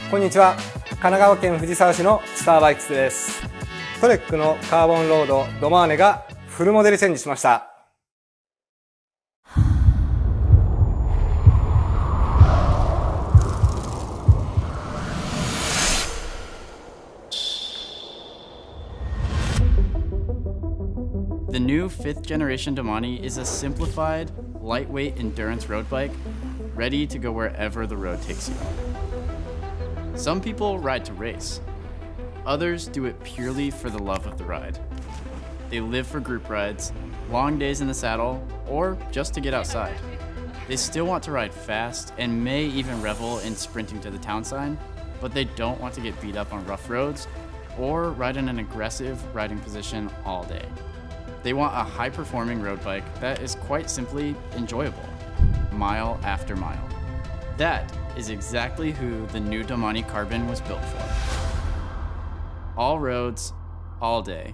こんにちは。神奈川県藤沢市のスターバイクスです。トレックのカーボンロードドマーネがフルモデルチェンジしました。The new 5th generation Domani is a simplified, lightweight endurance road bike ready to go wherever the road takes you. Some people ride to race. Others do it purely for the love of the ride. They live for group rides, long days in the saddle, or just to get outside. They still want to ride fast and may even revel in sprinting to the town sign, but they don't want to get beat up on rough roads or ride in an aggressive riding position all day. They want a high-performing road bike that is quite simply enjoyable, mile after mile. That is exactly who the new Domani Carbon was built for. All roads, all day.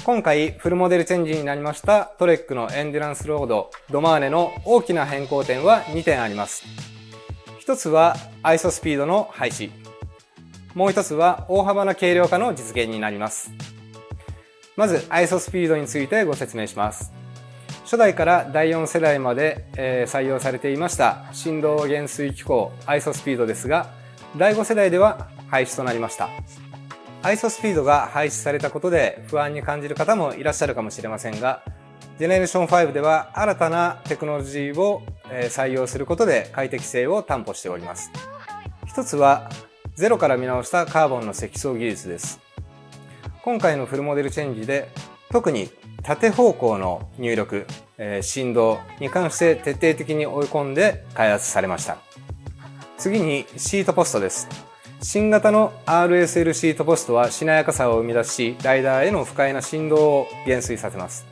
今回フルモデルチェンジになりましたトレックのエンデュランスロードドマーネの大きな変更点は2点あります。一つはアイソスピードの廃止。もう一つは大幅な軽量化の実現になります。まずアイソスピードについてご説明します。初代から第4世代まで採用されていました振動減衰機構アイソスピードですが、第5世代では廃止となりました。アイソスピードが廃止されたことで不安に感じる方もいらっしゃるかもしれませんが、ジェネレーション5では新たなテクノロジーを採用することで快適性を担保しております。一つはゼロから見直したカーボンの積層技術です。今回のフルモデルチェンジで特に縦方向の入力、振動に関して徹底的に追い込んで開発されました。次にシートポストです。新型の RSL シートポストはしなやかさを生み出し、ライダーへの不快な振動を減衰させます。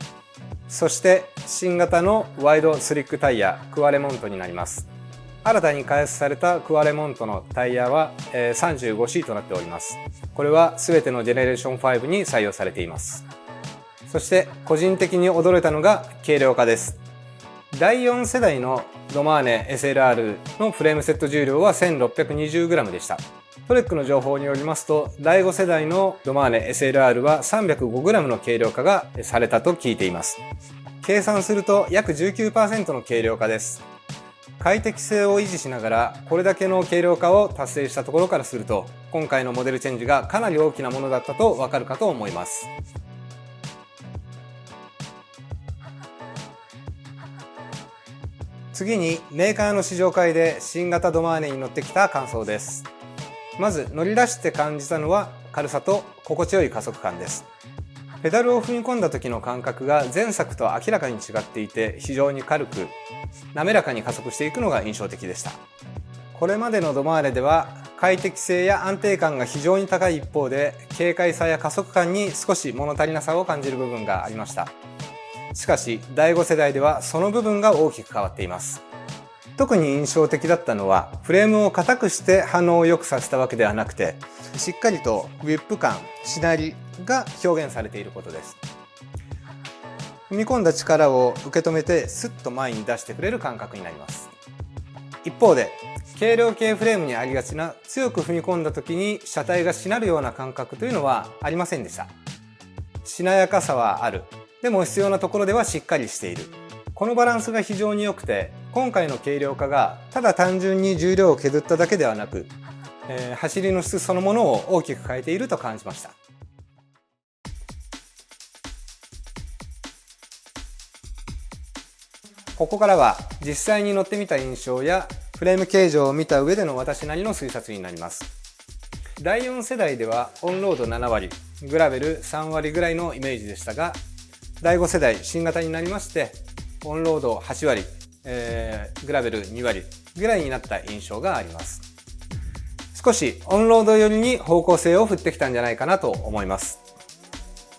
そして新型のワイドスリックタイヤクワレモントになります。新たに開発されたクワレモントのタイヤは 35C となっております。これは全てのジェネレーション5に採用されています。そして個人的に驚いたのが軽量化です。第4世代のドマーネ SLR のフレームセット重量は 1620g でした。トレックの情報によりますと、第5世代のドマーネ SLR は 305g の軽量化がされたと聞いています。計算すると約 19% の軽量化です。快適性を維持しながらこれだけの軽量化を達成したところからすると、今回のモデルチェンジがかなり大きなものだったとわかるかと思います。次にメーカーの試乗会で新型ドマーネに乗ってきた感想です。まず乗り出して感じたのは軽さと心地よい加速感です。ペダルを踏み込んだ時の感覚が前作と明らかに違っていて、非常に軽く滑らかに加速していくのが印象的でした。これまでのドマーネでは快適性や安定感が非常に高い一方で、軽快さや加速感に少し物足りなさを感じる部分がありました。しかし第5世代ではその部分が大きく変わっています。特に印象的だったのは、フレームを硬くして反応を良くさせたわけではなくて、しっかりとウィップ感、しなりが表現されていることです。踏み込んだ力を受け止めてスッと前に出してくれる感覚になります。一方で軽量系フレームにありがちな強く踏み込んだ時に車体がしなるような感覚というのはありませんでした。しなやかさはある。でも必要なところではしっかりしている。このバランスが非常に良くて、今回の軽量化がただ単純に重量を削っただけではなく、走りの質そのものを大きく変えていると感じました。ここからは実際に乗ってみた印象やフレーム形状を見た上での私なりの推察になります。第4世代ではオンロード7割、グラベル3割ぐらいのイメージでしたが、第5世代新型になりましてオンロード8割、グラベル2割ぐらいになった印象があります。少しオンロード寄りに方向性を振ってきたんじゃないかなと思います。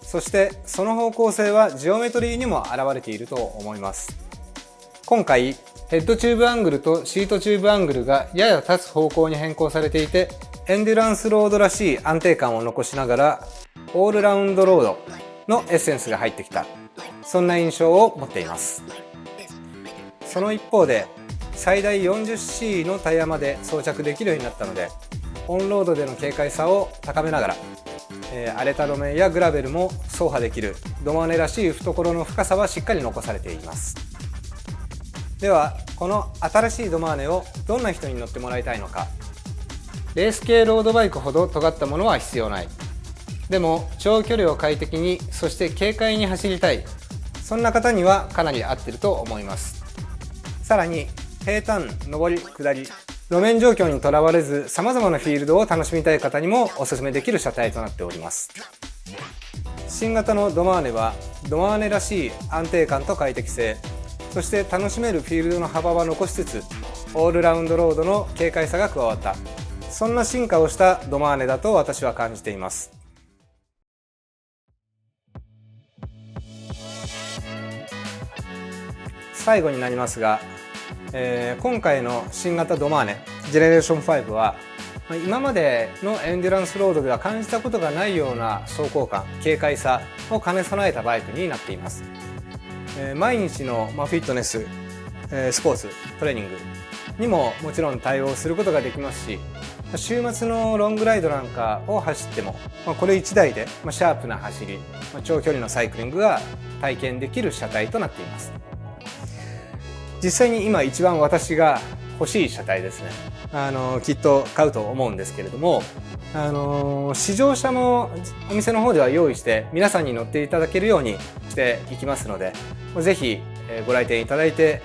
そしてその方向性はジオメトリーにも現れていると思います。今回ヘッドチューブアングルとシートチューブアングルがやや立つ方向に変更されていて、エンデュランスロードらしい安定感を残しながらオールラウンドロードのエッセンスが入ってきた、そんな印象を持っています。その一方で最大 40C のタイヤまで装着できるようになったので、オンロードでの軽快さを高めながら、荒れた路面やグラベルも走破できるドマーネらしい懐の深さはしっかり残されています。ではこの新しいドマーネをどんな人に乗ってもらいたいのか。レース系ロードバイクほど尖ったものは必要ない。でも長距離を快適に、そして軽快に走りたい、そんな方にはかなり合ってると思います。さらに平坦、上り、下り、路面状況にとらわれず様々なフィールドを楽しみたい方にもおすすめできる車体となっております。新型のドマーネはドマーネらしい安定感と快適性、そして楽しめるフィールドの幅は残しつつオールラウンドロードの軽快さが加わった、そんな進化をしたドマーネだと私は感じています。最後になりますが、今回の新型ドマーネジェネレーション5は今までのエンデュランスロードでは感じたことがないような走行感、軽快さを兼ね備えたバイクになっています。毎日のフィットネス、スポーツ、トレーニングにももちろん対応することができますし、週末のロングライドなんかを走ってもこれ1台でシャープな走り、長距離のサイクリングが体験できる車体となっています。実際に今一番私が欲しい車体ですね。きっと買うと思うんですけれども、試乗車もお店の方では用意して皆さんに乗っていただけるようにしていきますので、ぜひご来店いただいて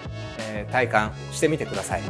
体感してみてください。